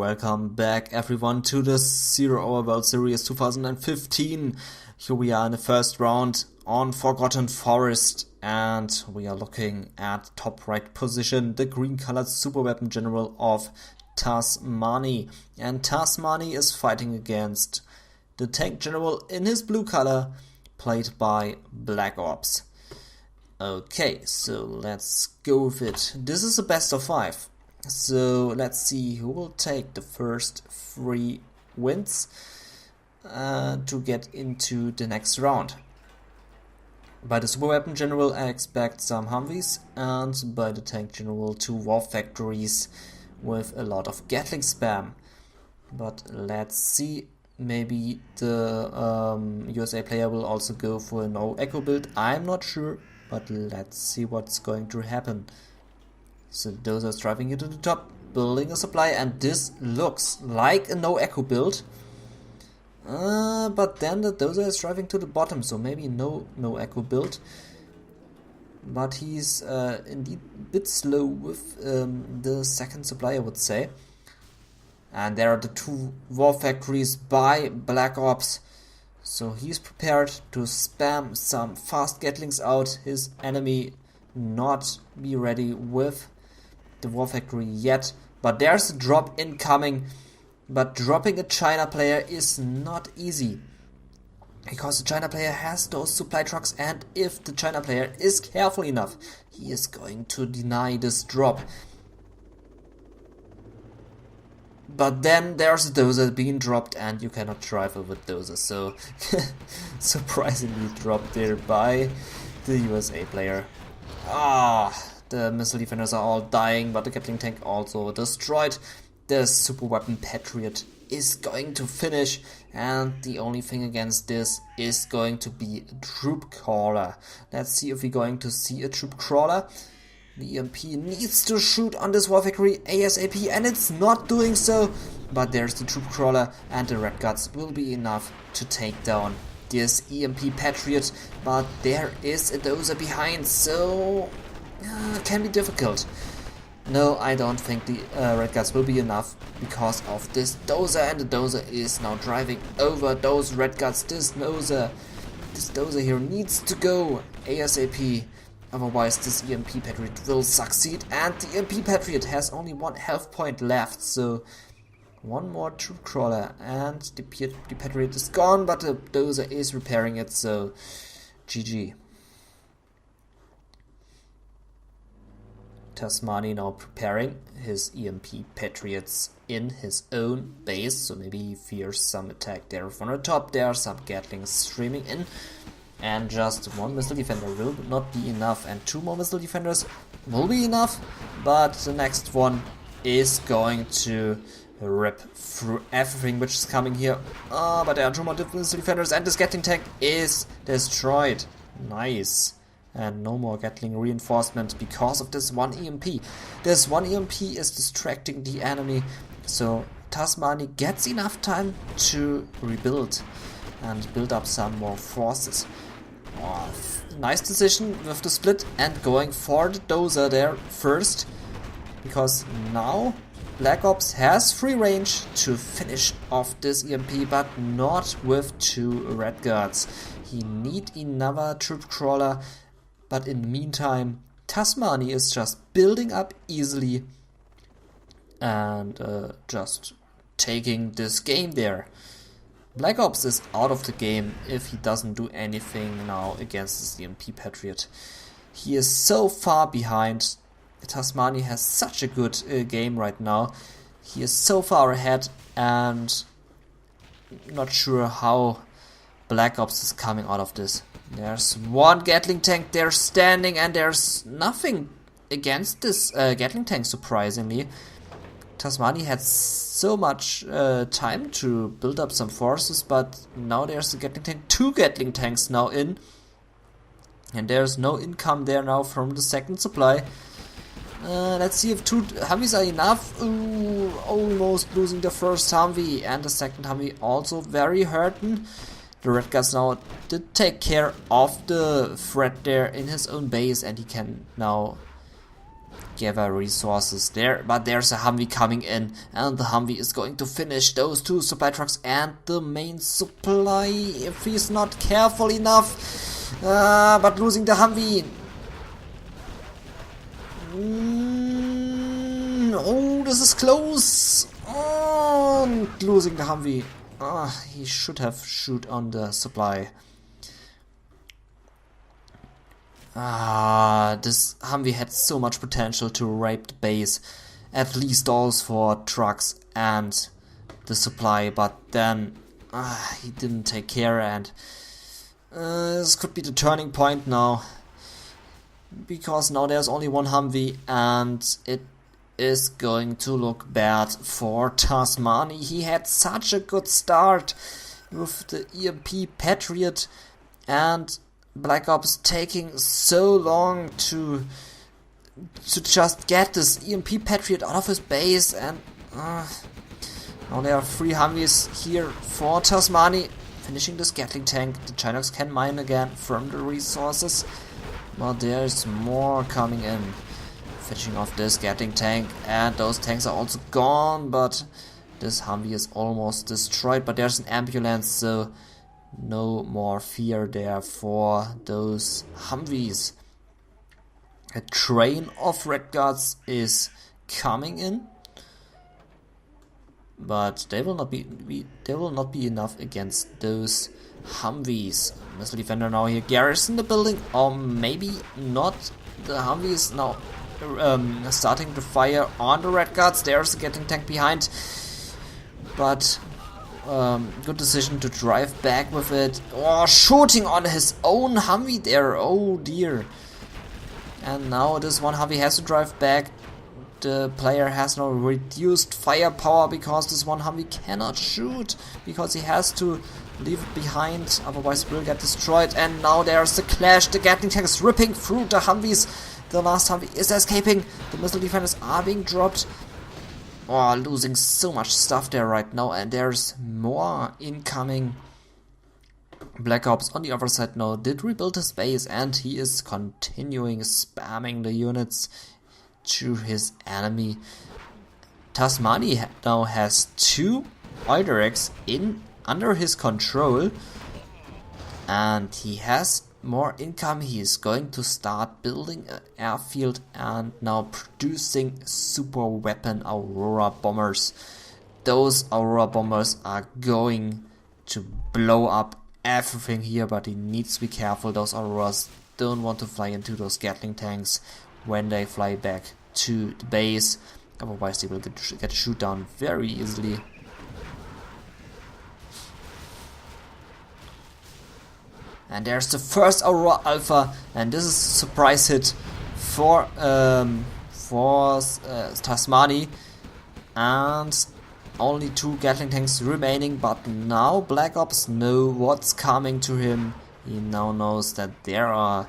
Welcome back everyone to the Zero Hour World Series 2015. Here we are in the first round on Forgotten Forest and we are looking at top right position, the green colored super weapon general of MaNy. And MaNy is fighting against the tank general in his blue color, played by Black Ops. Okay, so let's go with it. This is a best of 5. So let's see who will take the first 3 wins to get into the next round. By the super weapon general I expect some Humvees, and by the tank general 2 war factories with a lot of Gatling spam. But let's see, maybe the USA player will also go for a no echo build, I'm not sure, but let's see what's going to happen. So those are driving you to the top, building a supply, and this looks like a no echo build. But then the dozer is driving to the bottom, so maybe no echo build. But he's indeed a bit slow with the second supply, I would say. And there are the 2 war factories by Black Ops. So he's prepared to spam some fast Gatlings out. His enemy not be ready with the war factory yet, but there's a drop incoming. But dropping a China player is not easy, because the China player has those supply trucks, and if the China player is careful enough, he is going to deny this drop. But then there's a dozer being dropped and you cannot drive over dozer, so surprisingly dropped there by the USA player. The missile defenders are all dying, but the Gatling tank also destroyed. The super weapon Patriot is going to finish, and the only thing against this is going to be a troop crawler. Let's see if we're going to see a troop crawler. The EMP needs to shoot on this war factory ASAP, and it's not doing so. But there's the troop crawler, and the red guts will be enough to take down this EMP Patriot. But there is a dozer behind, so it can be difficult. No, I don't think the red guts will be enough because of this dozer, and the dozer is now driving over those red guts. This dozer here needs to go ASAP, otherwise this EMP Patriot will succeed, and the EMP Patriot has only 1 health point left, so 1 more troop crawler and the Patriot is gone, but the dozer is repairing it, so GG. MaNy now preparing his EMP Patriots in his own base, so maybe he fears some attack there from the top. There are some Gatlings streaming in, and just 1 missile defender will not be enough, and 2 more missile defenders will be enough, but the next one is going to rip through everything which is coming here. But there are 2 more missile defenders, and this Gatling tank is destroyed. Nice. And no more Gatling reinforcement because of this 1 EMP. This 1 EMP is distracting the enemy, so MaNy gets enough time to rebuild and build up some more forces. Nice decision with the split and going for the dozer there first, because now Black Ops has free range to finish off this EMP, but not with 2 red guards. He need another troop crawler. But in the meantime, MaNy is just building up easily and just taking this game there. Black Ops is out of the game if he doesn't do anything now against this EMP Patriot. He is so far behind. MaNy has such a good game right now. He is so far ahead, and not sure how Black Ops is coming out of this. There's 1 Gatling tank there standing, and there's nothing against this Gatling tank, surprisingly. MaNy had so much time to build up some forces, but now there's a Gatling tank, 2 Gatling tanks now in, and there's no income there now from the second supply. Let's see if 2 Humvees are enough. Almost losing the first Humvee, and the second Humvee also very hurting. The red guys now did take care of the threat there in his own base, and he can now gather resources there, but there's a Humvee coming in, and the Humvee is going to finish those 2 supply trucks and the main supply if he's not careful enough. But losing the Humvee. Oh, this is close. Oh, losing the Humvee. He should have shoot on the supply. This Humvee had so much potential to rape the base, at least those 4 trucks and the supply, but then he didn't take care, and this could be the turning point now, because now there's only 1 Humvee and it is going to look bad for TasMaNy. He had such a good start with the EMP Patriot, and Black Ops taking so long to just get this EMP Patriot out of his base, and now there are 3 Humvees here for TasMaNy, finishing this Gatling tank. The Chinooks can mine again from the resources, but there's more coming in, finishing off this Gatling tank, and those tanks are also gone, but this Humvee is almost destroyed, but there's an ambulance, so no more fear there for those Humvees. A train of Red Guards is coming in, but they will not be enough against those Humvees. Missile defender now here garrison the building, or maybe not. The Humvee is now starting to fire on the Red Guards. There's a Gatling tank behind, but good decision to drive back with it. Oh, shooting on his own Humvee there. Oh dear. And now this 1 Humvee has to drive back. The player has now reduced firepower because this 1 Humvee cannot shoot, because he has to leave it behind, otherwise it will get destroyed. And now there's the clash. The Gatling tank is ripping through the Humvees. The last Humvee is escaping. The missile defenders are being dropped. Oh, losing so much stuff there right now, and there's more incoming. Black Ops on the other side now did rebuild his base, and he is continuing spamming the units to his enemy. TasMaNy now has 2 oil derricks under his control, and he has more income. He is going to start building an airfield and now producing super weapon Aurora bombers. Those Aurora bombers are going to blow up everything here, but he needs to be careful. Those Auroras don't want to fly into those Gatling tanks when they fly back to the base, otherwise they will get shoot down very easily. And there's the first Aurora Alpha, and this is a surprise hit for TasMaNy, and only 2 Gatling tanks remaining. But now Black Ops know what's coming to him. He now knows that there are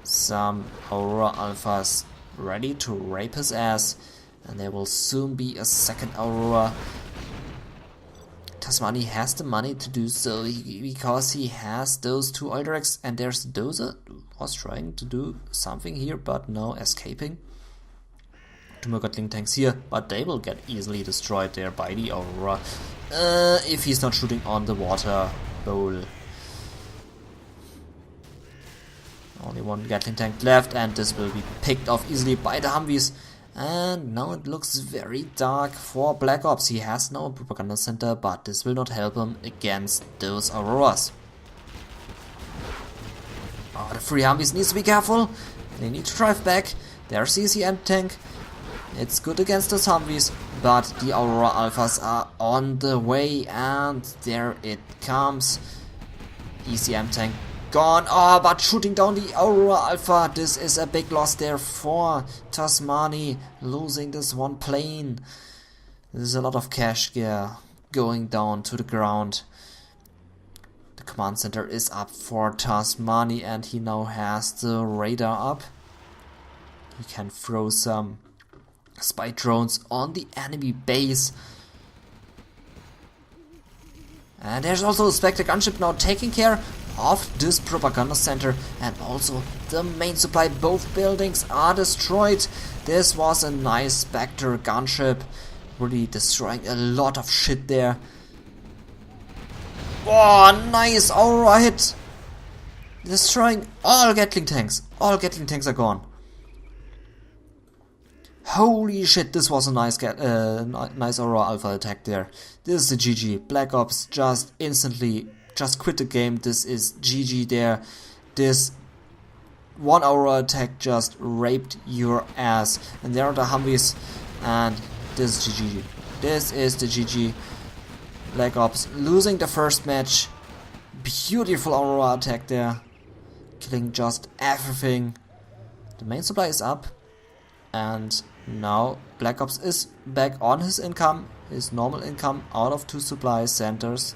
some Aurora Alphas ready to rape his ass, and there will soon be a second Aurora. TasMaNy has the money to do so because he has those 2 oil derricks, and there's Dozer was trying to do something here, but now escaping. 2 more Gatling tanks here, but they will get easily destroyed there by the Aurora if he's not shooting on the water bowl. Only 1 Gatling tank left, and this will be picked off easily by the Humvees. And now it looks very dark for Black Ops. He has no propaganda center, but this will not help him against those Auroras. Oh, the 3 Humvees needs to be careful. They need to drive back. There's the ECM tank. It's good against those Humvees, but the Aurora Alphas are on the way, and there it comes. ECM tank gone. Oh, but shooting down the Aurora Alpha. This is a big loss there for TasMaNy, losing this 1 plane. There's a lot of cash gear going down to the ground. The command center is up for TasMaNy, and he now has the radar up. He can throw some spy drones on the enemy base. And there's also a Spectre gunship now taking care of this propaganda center, and also the main supply. Both buildings are destroyed. This was a nice Spectre gunship, really destroying a lot of shit there. Oh, nice Aurora hit! Destroying all Gatling tanks. All Gatling tanks are gone. Holy shit, this was a nice Aurora Alpha attack there. This is the GG. Black Ops just instantly just quit the game. This is GG there. This one Aurora attack just raped your ass. And there are the Humvees. And this is GG. This is the GG. Black Ops losing the first match. Beautiful Aurora attack there. Killing just everything. The main supply is up. And now Black Ops is back on his income. His normal income out of 2 supply centers.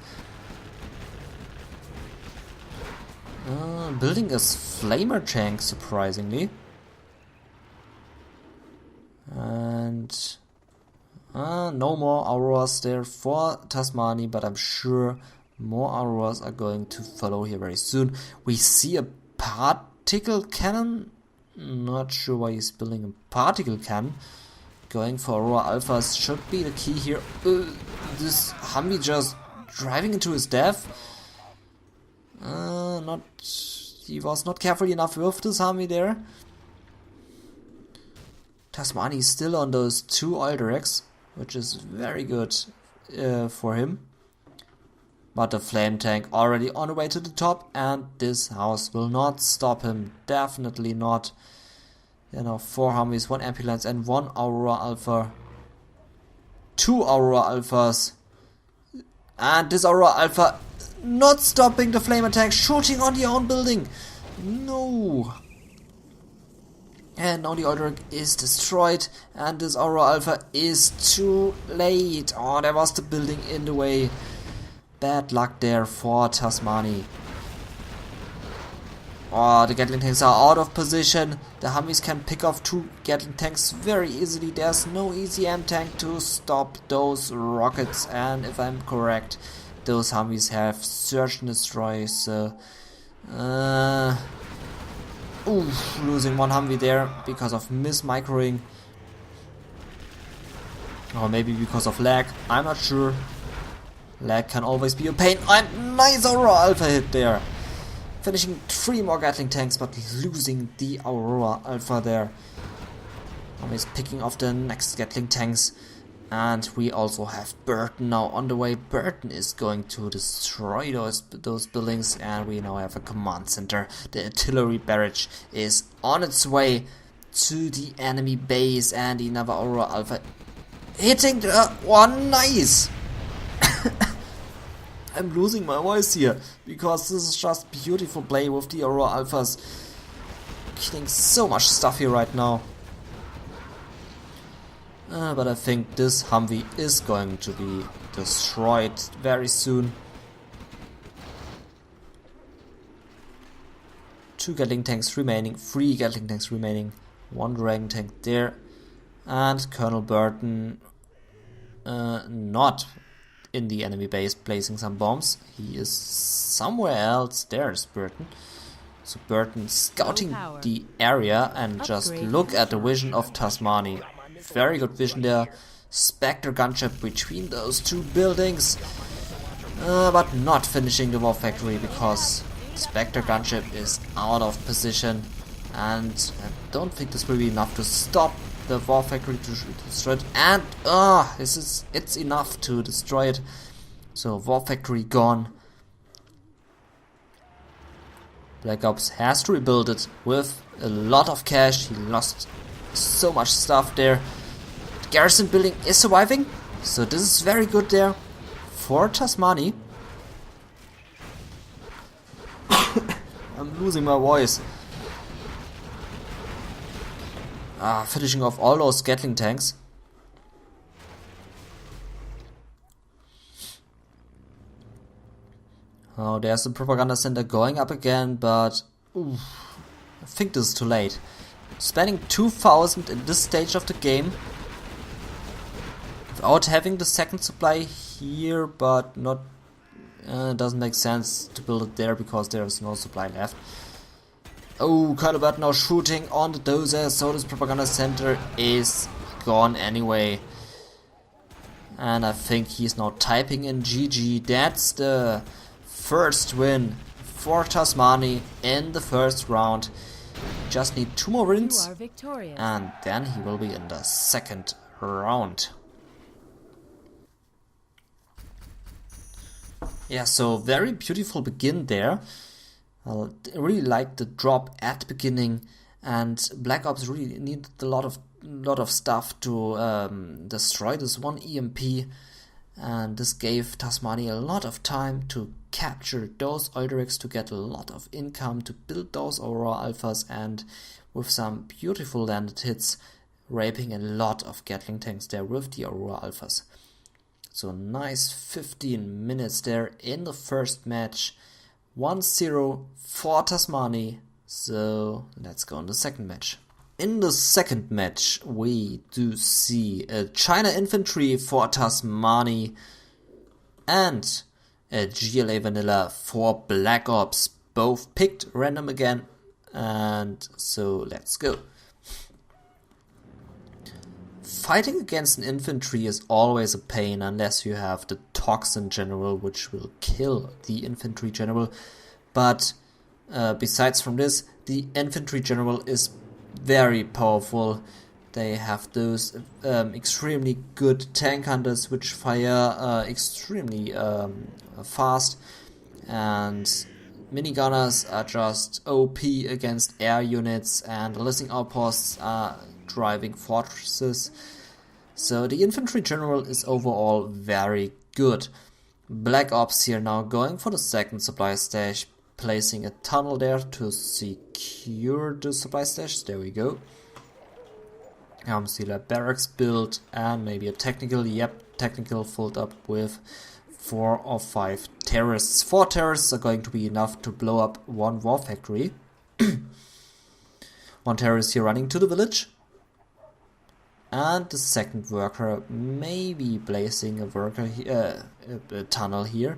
Building a flamer tank, surprisingly. And no more Auroras there for TasMaNy, but I'm sure more Auroras are going to follow here very soon. We see a particle cannon. Not sure why he's building a particle cannon. Going for Aurora Alphas should be the key here. This Humvee just driving into his death. He was not careful enough with this Humvee there. TasMaNy is still on those 2 oil directs, which is very good for him. But the flame tank already on the way to the top, and this house will not stop him. Definitely not. You know, 4 Humvees, 1 ambulance, and 1 Aurora Alpha. 2 Aurora Alphas. And this Aurora Alpha not stopping the flame attack, shooting on the own building. No. And now the oil is destroyed, and this Aurora Alpha is too late. Oh, there was the building in the way. Bad luck there for TasMaNy. Oh, the Gatling tanks are out of position. The Humvees can pick off 2 Gatling tanks very easily. There's no easy M tank to stop those rockets. And if I'm correct, those Humvees have search and destroy. So, losing 1 Humvee there because of mismicroing. Or maybe because of lag. I'm not sure. Lag can always be a pain. And nice Aurora Alpha hit there. Finishing 3 more Gatling tanks, but losing the Aurora Alpha there. Always picking off the next Gatling tanks. And we also have Burton now on the way. Burton is going to destroy those buildings. And we now have a command center. The artillery barrage is on its way to the enemy base. And another Aurora Alpha hitting the one. Nice! I'm losing my voice here, because this is just beautiful play with the Aurora Alphas. Killing so much stuff here right now. But I think this Humvee is going to be destroyed very soon. 2 Gatling tanks remaining, 3 Gatling tanks remaining, 1 Dragon tank there. And Colonel Burton not in the enemy base placing some bombs. He is somewhere else. There's Burton. So Burton scouting the area, and just look at the vision of TasMaNy. Very good vision there. Spectre gunship between those 2 buildings. But not finishing the war factory, because Spectre gunship is out of position. And I don't think this will be enough to stop the war factory to destroy it. And it's enough to destroy it. So war factory gone. Black Ops has to rebuild it with a lot of cash. He lost so much stuff there. The garrison building is surviving, so this is very good there for TasMaNy. I'm losing my voice. Finishing off all those Gatling tanks. Oh, there's the propaganda center going up again, but I think this is too late. Spending 2,000 in this stage of the game without having the second supply here, but not It doesn't make sense to build it there because there's no supply left. Oh, Curlebird now shooting on the dozer, so this propaganda center is gone anyway. And I think he's now typing in GG. That's the first win for MaNy in the first round. Just need 2 more wins and then he will be in the second round. Yeah, so very beautiful begin there. I really like the drop at the beginning, and Black Ops really needed a lot of stuff to destroy this one EMP, and this gave MaNy a lot of time to capture those Euderics, to get a lot of income, to build those Aurora Alphas, and with some beautiful landed hits, raping a lot of Gatling tanks there with the Aurora Alphas. So nice 15 minutes there in the first match. 1-0 for MaNy. So let's go on the second match. In the second match we do see a China Infantry for MaNy and a GLA Vanilla for Black Ops. Both picked random again, and so let's go. Fighting against an infantry is always a pain unless you have the Toxin General, which will kill the infantry general. But besides from this, the infantry general is very powerful. They have those extremely good tank hunters which fire extremely fast, and minigunners are just OP against air units, and listening outposts are driving fortresses. So the infantry general is overall very good. Black Ops here now going for the second supply stash, placing a tunnel there to secure the supply stash. There we go. Still a barracks build and maybe a technical. Yep, technical filled up with 4 or 5 terrorists. 4 terrorists are going to be enough to blow up one war factory. 1 terrorist here running to the village. And the second worker maybe placing a tunnel here,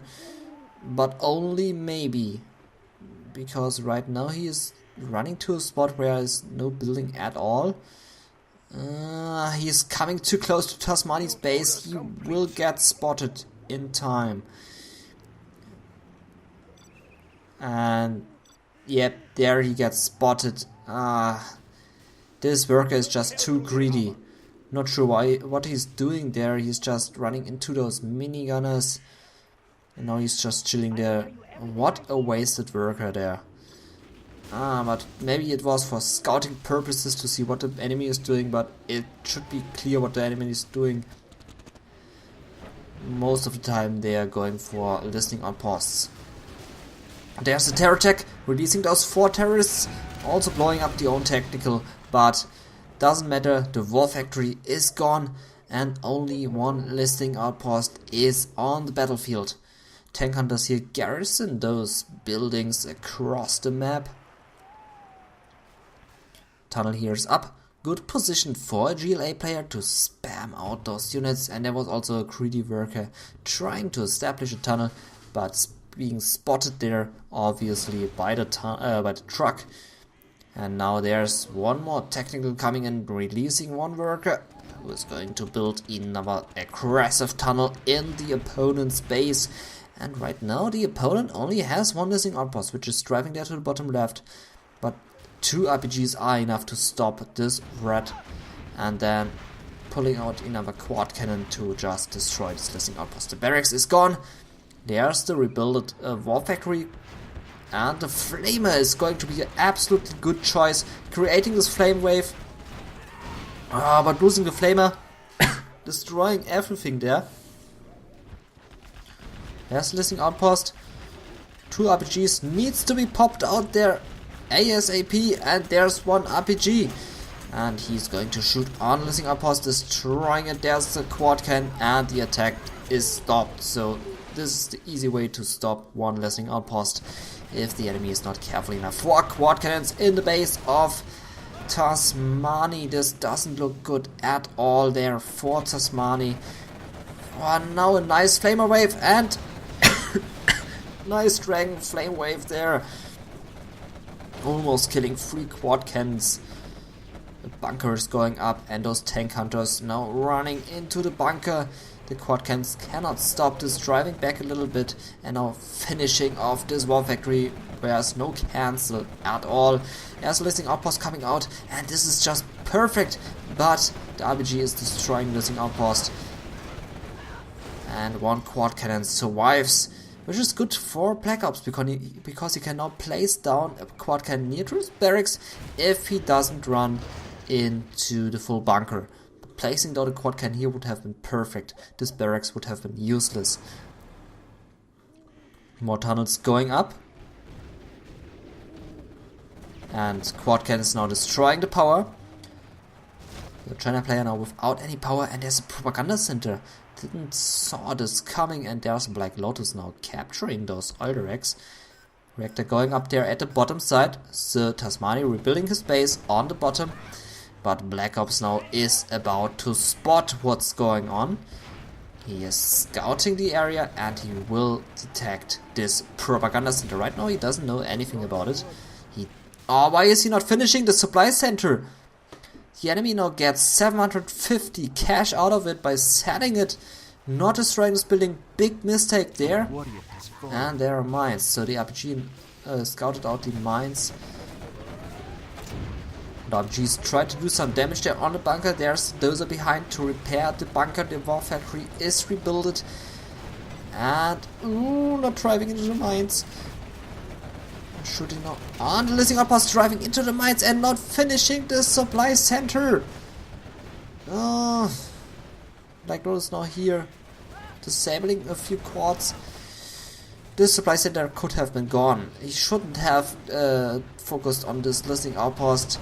but only maybe, because right now he is running to a spot where there is no building at all. He's coming too close to MaNy's base. He will get spotted in time. And yep, there he gets spotted. This worker is just too greedy. Not sure what he's doing there. He's just running into those minigunners, and now he's just chilling there. What a wasted worker there. But maybe it was for scouting purposes to see what the enemy is doing, but it should be clear what the enemy is doing. Most of the time they are going for listening outposts. There's a terror tech, releasing those 4 terrorists, also blowing up the own technical, but doesn't matter, the war factory is gone and only 1 listening outpost is on the battlefield. Tank hunters here garrison those buildings across the map. Tunnel here is up. Good position for a GLA player to spam out those units, and there was also a greedy worker trying to establish a tunnel, but being spotted there obviously by the truck. And now there's 1 more technical coming and releasing 1 worker who is going to build another aggressive tunnel in the opponent's base. And right now the opponent only has 1 listening outpost, which is driving there to the bottom left. But 2 RPGs are enough to stop this rat, and then pulling out another quad cannon to just destroy this listening outpost. The barracks is gone. There's the rebuilt war factory. And the flamer is going to be an absolutely good choice, creating this flame wave. But losing the flamer, destroying everything there. There's the listening outpost. 2 RPGs needs to be popped out there ASAP, and there's 1 RPG. And he's going to shoot on the listening outpost, destroying it. There's the quad cannon, and the attack is stopped. So this is the easy way to stop 1 listening outpost if the enemy is not careful enough. 4 quad cannons in the base of MaNy. This doesn't look good at all there for MaNy. Now a nice flamer wave, and Nice Dragon Flame Wave there. Almost killing 3 quad cannons. The bunker is going up and those tank hunters now running into the bunker. The quad cannons cannot stop this, driving back a little bit and now finishing off this war factory. There's no cancel at all. There's a listing outpost coming out and this is just perfect. But the RPG is destroying the listing outpost. And 1 quad cannon survives, which is good for Black Ops because he can now place down a quad cannon near to his barracks if he doesn't run into the full bunker. But placing down a quad cannon here would have been perfect. This barracks would have been useless. More tunnels going up. And quad cannon is now destroying the power. The China player now without any power, and there's a propaganda center. Didn't saw this coming, and there's Black Lotus now capturing those oil directs. Reactor going up there at the bottom side. So Tasmani rebuilding his base on the bottom. But Black Ops now is about to spot what's going on. He is scouting the area and he will detect this propaganda center. Right now he doesn't know anything about it. Oh, why is he not finishing the supply center? The enemy now gets 750 cash out of it by setting it, not destroying this building. Big mistake there. And there are mines. So the RPG scouted out the mines. The RPGs tried to do some damage there on the bunker. There's a dozer behind to repair the bunker. The war factory is rebuilt. And not driving into the mines. Shooting now on the listing outpost, driving into the mines and not finishing the supply center. Oh, Black Lotus now here, disabling a few quads. This supply center could have been gone. He shouldn't have focused on this listing outpost.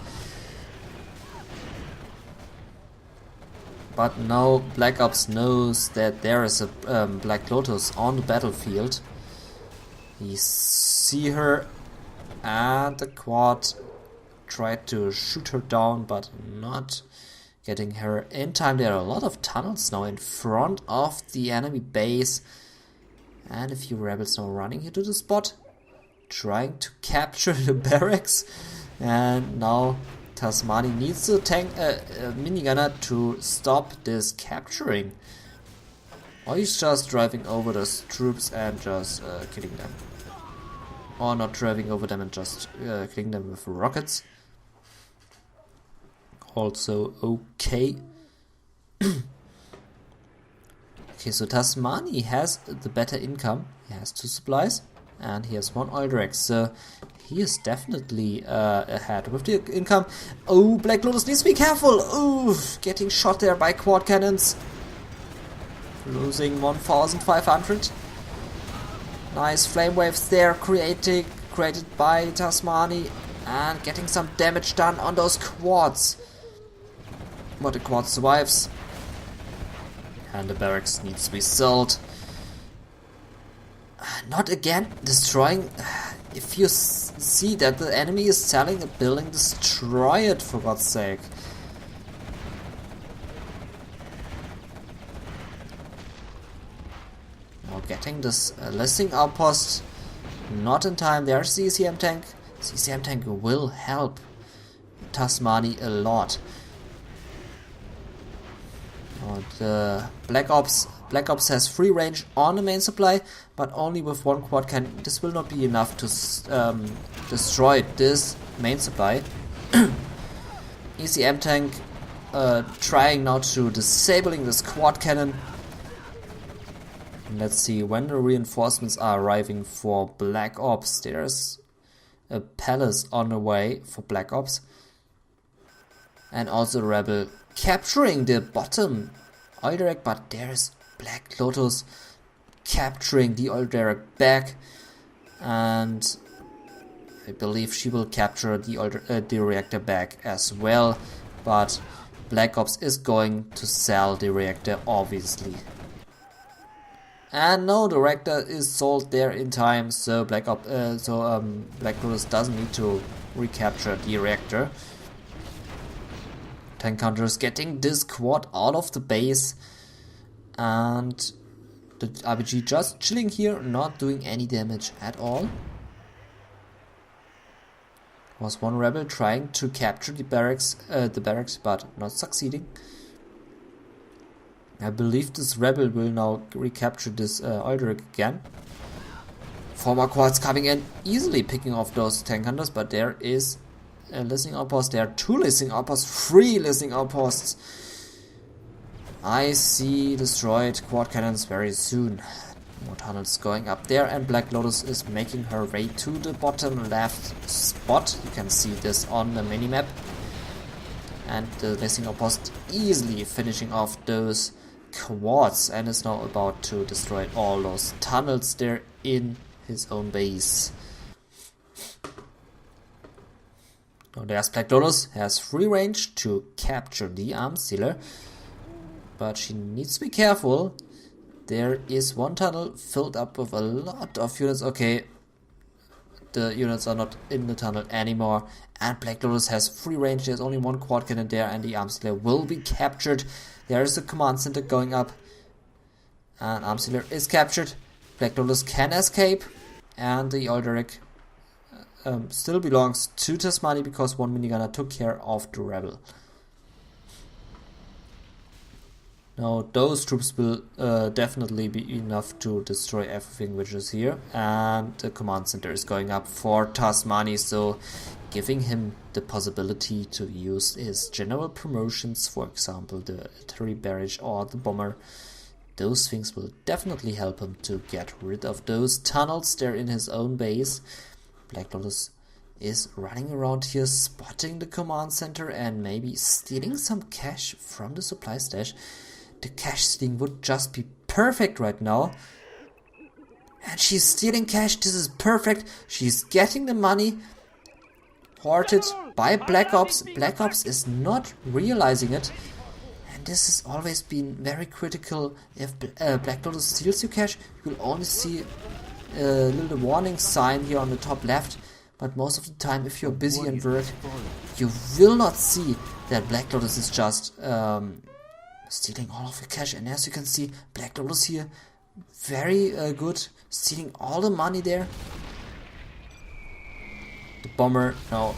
But now Black Ops knows that there is a Black Lotus on the battlefield. He see her. And the quad tried to shoot her down, but not getting her in time. There are a lot of tunnels now in front of the enemy base. And a few rebels now running here to the spot, trying to capture the barracks. And now Tasmani needs to tank a minigunner to stop this capturing. Or he's just driving over those troops and just killing them. Or not driving over them and just killing them with rockets. Also okay. Okay, so Tasmani has the better income. He has 2 supplies and he has 1 oil direct. So he is definitely ahead with the income. Oh, Black Lotus needs to be careful. Oh, getting shot there by quad cannons. Losing 1,500. Nice flame waves there created by Tasmani and getting some damage done on those quads. But the quad survives. And the barracks needs to be sold. Not again destroying. If you see that the enemy is selling a building, destroy it for God's sake. Getting this listing outpost not in time. There's CCM tank. CCM tank will help Tasmani a lot. And Black Ops has free range on the main supply, but only with 1 quad cannon. This will not be enough to destroy this main supply. ECM tank trying now to disabling this quad cannon. Let's see when the reinforcements are arriving for Black Ops. There's a palace on the way for Black Ops. And also Rebel capturing the bottom oil derrick, but there's Black Lotus capturing the oil derrick back. And I believe she will capture the reactor back as well. But Black Ops is going to sell the reactor, obviously. And no, the reactor is sold there in time, so Black Lotus doesn't need to recapture the reactor. Tank hunters getting this quad out of the base, and The RPG just chilling here, not doing any damage at all. Was one rebel trying to capture the barracks, but not succeeding. I believe this rebel will now recapture this Aldrich again. Former quads coming in, easily picking off those tank hunters, but there is a listening outpost. There are 2 listening outposts, 3 listening outposts. I see destroyed quad cannons very soon. More tunnels going up there, and Black Lotus is making her way to the bottom left spot. You can see this on the minimap. And the listening outpost easily finishing off those quads and is now about to destroy all those tunnels there in his own base. Now there's Black Lotus, has free range to capture the arms dealer, but she needs to be careful. There is one tunnel filled up with a lot of units. Okay, the units are not in the tunnel anymore, and Black Lotus has free range. There's only one quad cannon there, and the arms dealer will be captured. There is a command center going up, and arms dealer is captured. Black Lotus can escape, and the Aldrich still belongs to Tasmani because one minigunner took care of the rebel. Now those troops will definitely be enough to destroy everything which is here, and the command center is going up for Tasmani, so giving him the possibility to use his general promotions, for example the artillery barrage or the bomber. Those things will definitely help him to get rid of those tunnels there in his own base. Black Lotus is running around here, spotting the command center and maybe stealing some cash from the supply stash. The cash stealing would just be perfect right now. And she's stealing cash. This is perfect. She's getting the money hoarded by Black Ops. Black Ops is not realizing it. And this has always been very critical. If Black Lotus steals your cash, you will only see a little warning sign here on the top left. But most of the time, if you're busy and work, you will not see that Black Lotus is just stealing all of your cash. And as you can see, Black Lotus here, very good, stealing all the money there. The bomber now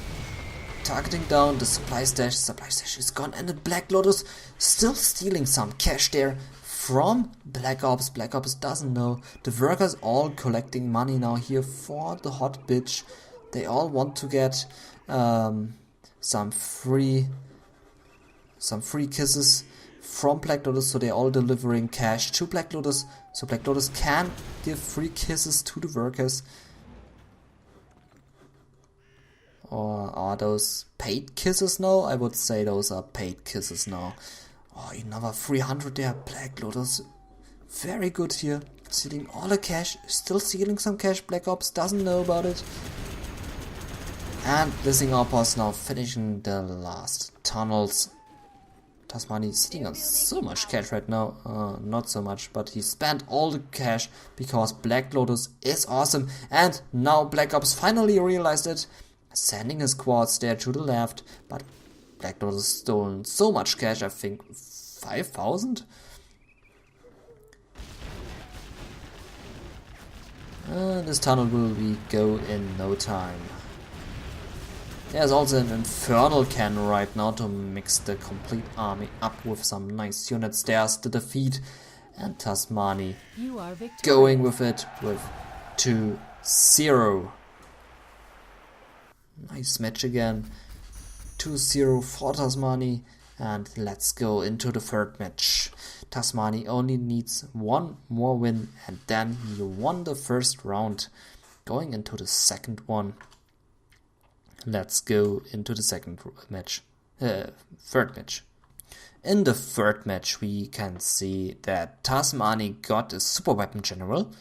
targeting down the supply stash. Supply stash is gone, and the Black Lotus still stealing some cash there from Black Ops. Black Ops doesn't know. The workers all collecting money now here for the hot bitch. They all want to get some free kisses from Black Lotus, so they're all delivering cash to Black Lotus, so Black Lotus can give free kisses to the workers. Or are those paid kisses now? I would say those are paid kisses now. Oh, another 300 there. Black Lotus, very good here, stealing all the cash, still stealing some cash. Black Ops doesn't know about it. And listening outpost now finishing the last tunnels. Tasmani is sitting on so much cash right now. Not so much, but he spent all the cash because Black Lotus is awesome. And now Black Ops finally realized it, sending his quads there to the left. But Black Lotus stolen so much cash, I think 5,000? This tunnel will go in no time. There's also an infernal cannon right now to mix the complete army up with some nice units. There's the defeat, and Tasmani going with it with 2-0. Nice match again. 2-0 for Tasmani, and let's go into the third match. Tasmani only needs one more win, and then he won the first round. Going into the second one. Let's go into the second match. Third match. In the third match, we can see that Tasmani got a super weapon general,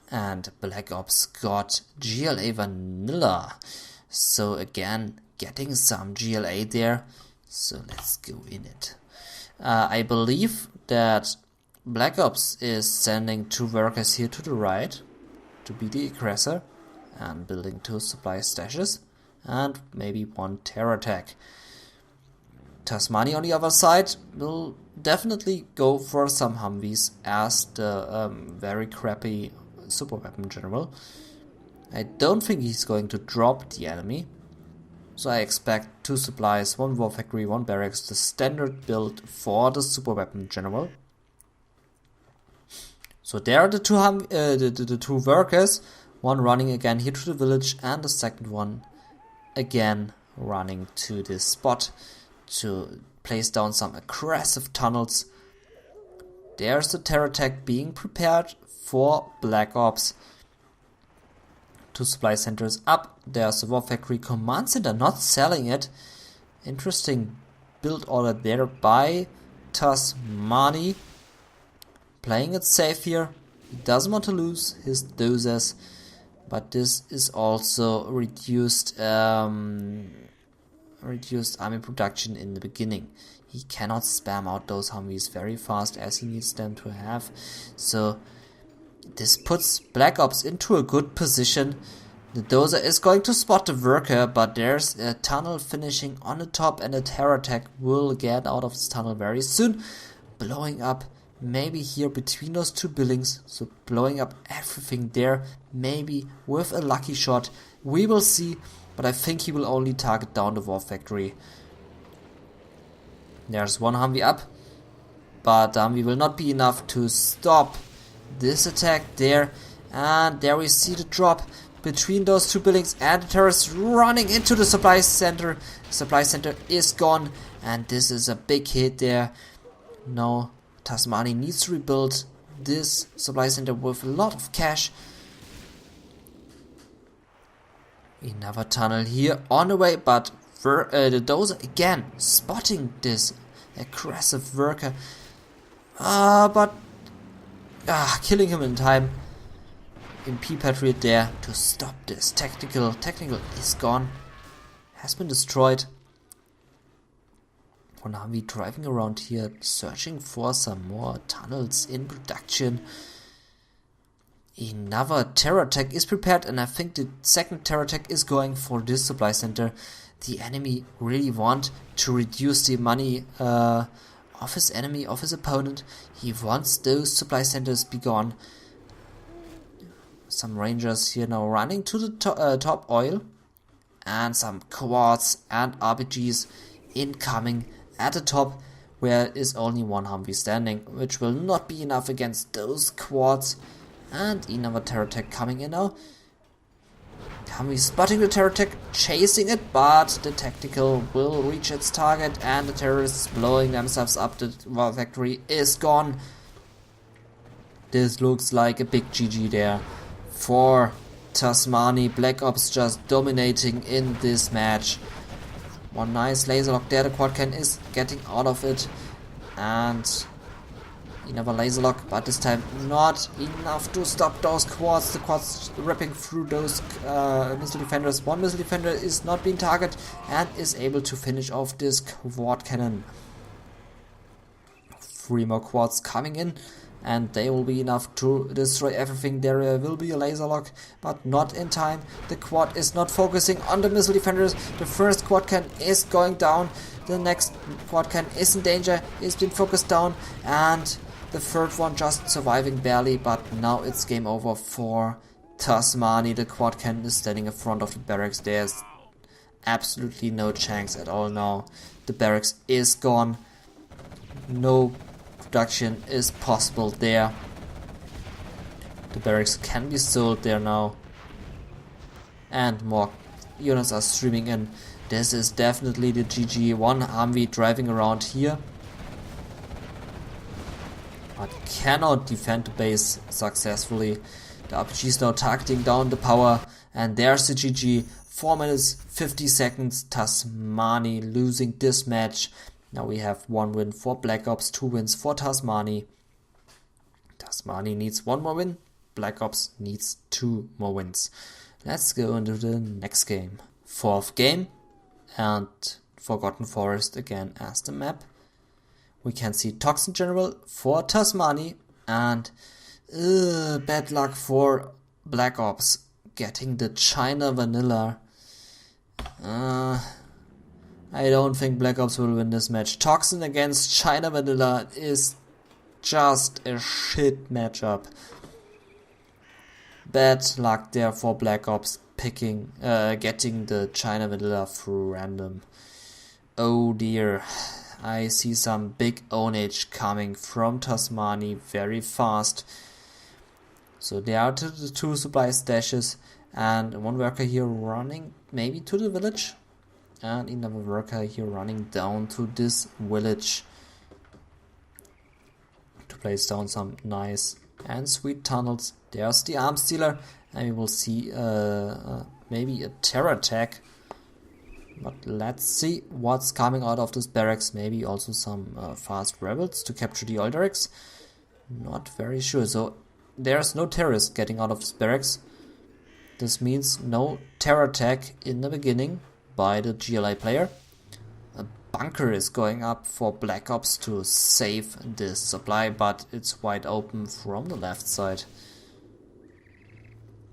and Black Ops got GLA vanilla. So again, getting some GLA there. So let's go in it. I believe that Black Ops is sending 2 workers here to the right to be the aggressor and building 2 supply stashes and maybe 1 terror attack. Tasmani on the other side will definitely go for some Humvees as the very crappy super weapon general. I don't think he's going to drop the enemy. So I expect 2 supplies, 1 war factory, 1 barracks, the standard build for the super weapon general. So there are the two workers, one running again here to the village and the second one again running to this spot to place down some aggressive tunnels. There's the terror attack being prepared for Black Ops. 2 supply centers up. There's the war factory command center, not selling it. Interesting build order there by Tasmani. Playing it safe here. He doesn't want to lose his doses, but this is also reduced army production in the beginning. He cannot spam out those Humvees very fast as he needs them to have. So this puts Black Ops into a good position. The dozer is going to spot the worker, but there's a tunnel finishing on the top and a terror attack will get out of this tunnel very soon, blowing up maybe here between those 2 buildings, so blowing up everything there, maybe with a lucky shot. We will see, but I think he will only target down the war factory. There's 1 Humvee up, but the Humvee will not be enough to stop this attack there. And there we see the drop between those 2 buildings and the terrorists running into the supply center. The supply center is gone and this is a big hit there. Now Tasmani needs to rebuild this supply center with a lot of cash. Another tunnel here on the way, but the dozer again spotting this aggressive worker. Killing him in time. MP Patriot there to stop this. Technical is gone. Has been destroyed. For now we driving around here searching for some more tunnels in production. Another terror attack is prepared and I think the second terror attack is going for this supply center. The enemy really want to reduce the money of his enemy, of his opponent. He wants those supply centers be gone. Some rangers here now running to the top oil. And some quads and RPGs incoming at the top, where is only 1 Humvee standing, which will not be enough against those quads. And another terror attack coming in now. Humvee spotting the terror attack, chasing it, but the tactical will reach its target and the terrorists blowing themselves up. The war factory is gone. This looks like a big GG there for Tasmani. Black Ops just dominating in this match. One nice laser lock there, the quad cannon is getting out of it. And another laser lock, but this time not enough to stop those quads. The quads ripping through those missile defenders. 1 missile defender is not being targeted and is able to finish off this quad cannon. 3 more quads coming in and they will be enough to destroy everything. There will be a laser lock, but not in time. The quad is not focusing on the missile defenders. The first quad cannon is going down. The next quad cannon is in danger, is being focused down, and the third one just surviving barely, but now it's game over for Tasmani. The quad cannon is standing in front of the barracks. There's absolutely no chance at all now. The barracks is gone. No production is possible there. The barracks can be sold there now. And more units are streaming in. This is definitely the GG. 1 Humvee driving around here, but cannot defend the base successfully. The RPG is now targeting down the power, and there's the GG. 4 minutes 50 seconds. Tasmani losing this match. Now we have 1 win for Black Ops, 2 wins for Tasmani. Tasmani needs 1 more win. Black Ops needs 2 more wins. Let's go into the next game. 4th game, and Forgotten Forest again as the map. We can see Toxin General for Tasmani, and bad luck for Black Ops getting the China Vanilla. I don't think Black Ops will win this match. Toxin against China Vanilla is just a shit matchup. Bad luck there for Black Ops getting the China Vanilla through random. Oh dear. I see some big ownage coming from MaNy very fast. So there are the two supply stashes and one worker here running maybe to the village. And another worker here running down to this village to place down some nice and sweet tunnels. There's the arms dealer, and we will see maybe a terror attack. But let's see what's coming out of this barracks. Maybe also some fast rebels to capture the Olderix. Not very sure. So there's no terrorist getting out of this barracks. This means no terror attack in the beginning by the GLA player. A bunker is going up for Black Ops to save this supply, but it's wide open from the left side.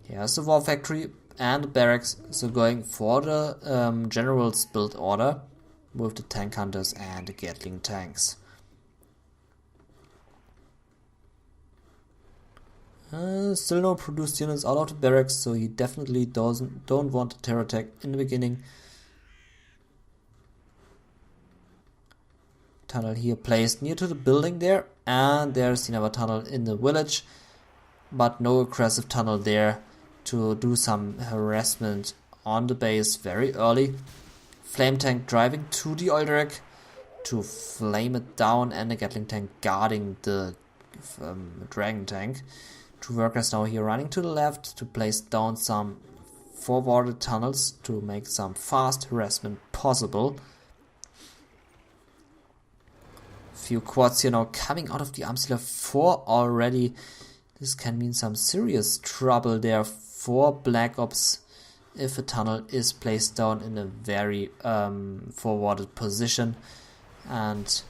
Here's the war factory and the barracks, so going for the general's build order with the tank hunters and the Gatling tanks. Still no produced units out of the barracks, so he definitely don't want a terror attack in the beginning. Tunnel here placed near to the building there, and there's another tunnel in the village, but no aggressive tunnel there to do some harassment on the base very early. Flame tank driving to the Olderek to flame it down, and the Gatling tank guarding the Dragon tank. Two workers now here running to the left to place down some forwarded tunnels to make some fast harassment possible. Few quads here now coming out of the arms dealer 4 already. This can mean some serious trouble there for Black Ops if a tunnel is placed down in a very forwarded position and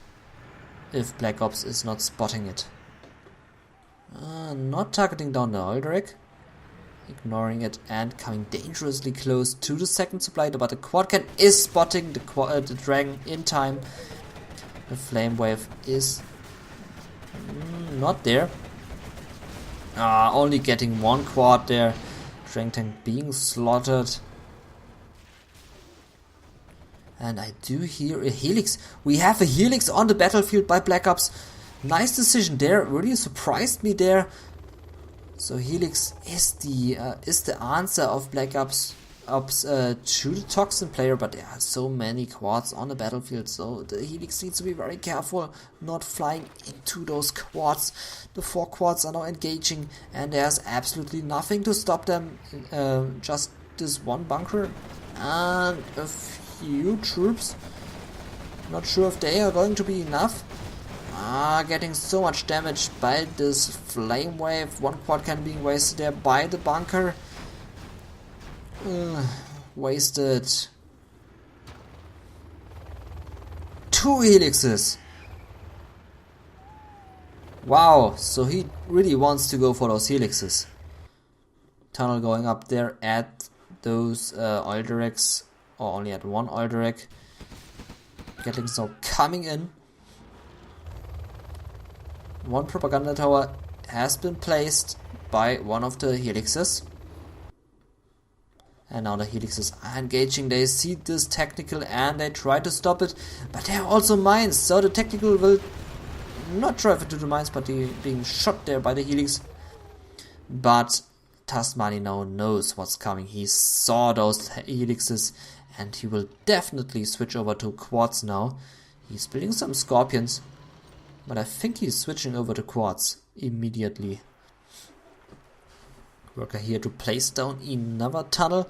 if Black Ops is not spotting it. Not targeting down the Aldrich, ignoring it and coming dangerously close to the second supply, but the quad can is spotting the dragon in time. The flame wave is not there. Only getting one quad there. Dragon tank being slaughtered. And I do hear a helix. We have a helix on the battlefield by Black Ops. Nice decision there. Really surprised me there. So helix is the answer of Black Ops to the Toxin player, but there are so many quads on the battlefield, so the helix needs to be very careful not flying into those quads. The 4 quads are now engaging and there's absolutely nothing to stop them. Just this one bunker and a few troops. Not sure if they are going to be enough. Getting so much damage by this flame wave. One quad can be wasted there by the bunker. Wasted. 2 helixes. Wow, so he really wants to go for those helixes. Tunnel going up there at those Olderex, or only at one Olderek. Gatlings now coming in. One propaganda tower has been placed by one of the helixes. And now the helixes are engaging. They see this technical and they try to stop it. But there are also mines. So the technical will not drive into the mines, but being shot there by the helix. But MaNy now knows what's coming. He saw those helixes and he will definitely switch over to quads now. He's building some scorpions. But I think he's switching over to quads immediately. Worker here to place down another tunnel,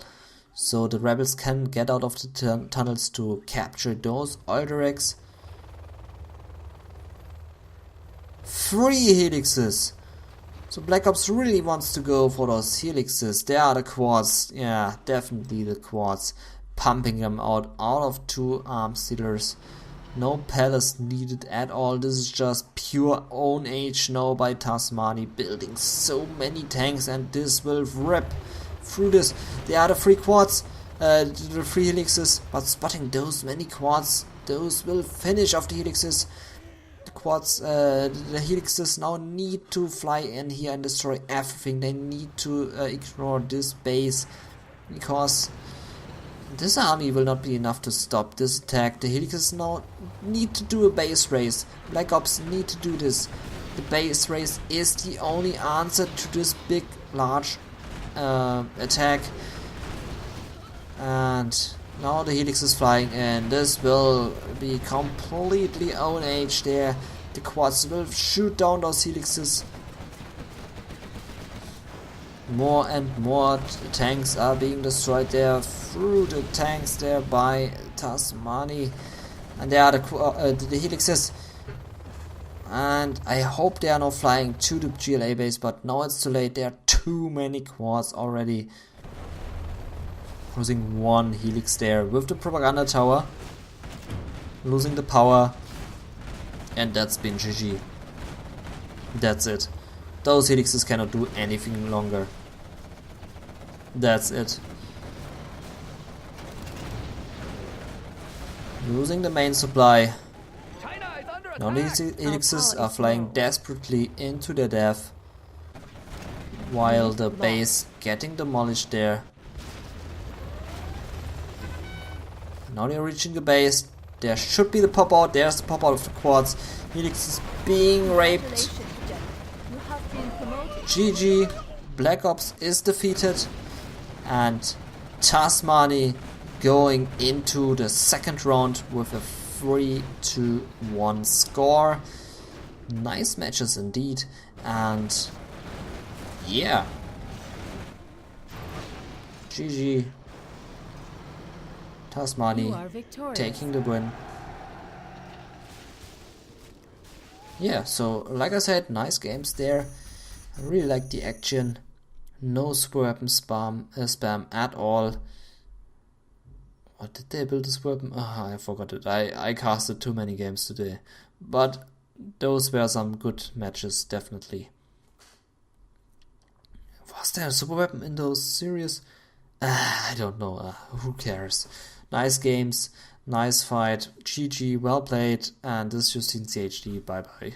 so the rebels can get out of the tunnels to capture those Olderex. 3 helixes! So Black Ops really wants to go for those helixes. There are the quads, yeah, definitely the quads. Pumping them out of 2 arms dealers. No palace needed at all. This is just pure own age now by MaNy, building so many tanks, and this will rip through this. There are the 3 quads. the 3 helixes, but spotting those many quads, those will finish off the helixes. The quads, the helixes now need to fly in here and destroy everything. They need to ignore this base, because this army will not be enough to stop this attack. The helixes now need to do a base race. Black Ops need to do this. The base race is the only answer to this big, large attack. And now the helix is flying in. This will be completely own age there. The quads will shoot down those helixes. More and more tanks are being destroyed there through the tanks there by MaNy. And there are the helixes. And I hope they are now flying to the GLA base, but now it's too late. There are too many quads already. Losing one helix there with the propaganda tower. Losing the power. And that's been GG. That's it. Those helixes cannot do anything longer. That's it. Losing the main supply. Now these helixes are flying desperately into their death, while the base getting demolished there. Now they're reaching the base. There should be the pop out. There's the pop out of the quads. Helix is being raped. GG. Black Ops is defeated. And MaNy going into the second round with a 3-1 score. Nice matches indeed. And yeah. GG. MaNy taking the win. Yeah, so like I said, nice games there. I really like the action. No super weapon spam at all. What did they build this weapon? Oh, I forgot it. I casted too many games today. But those were some good matches, definitely. Was there a super weapon in those series? I don't know. Who cares? Nice games, nice fight, GG, well played, and this is just cncHD. Bye bye.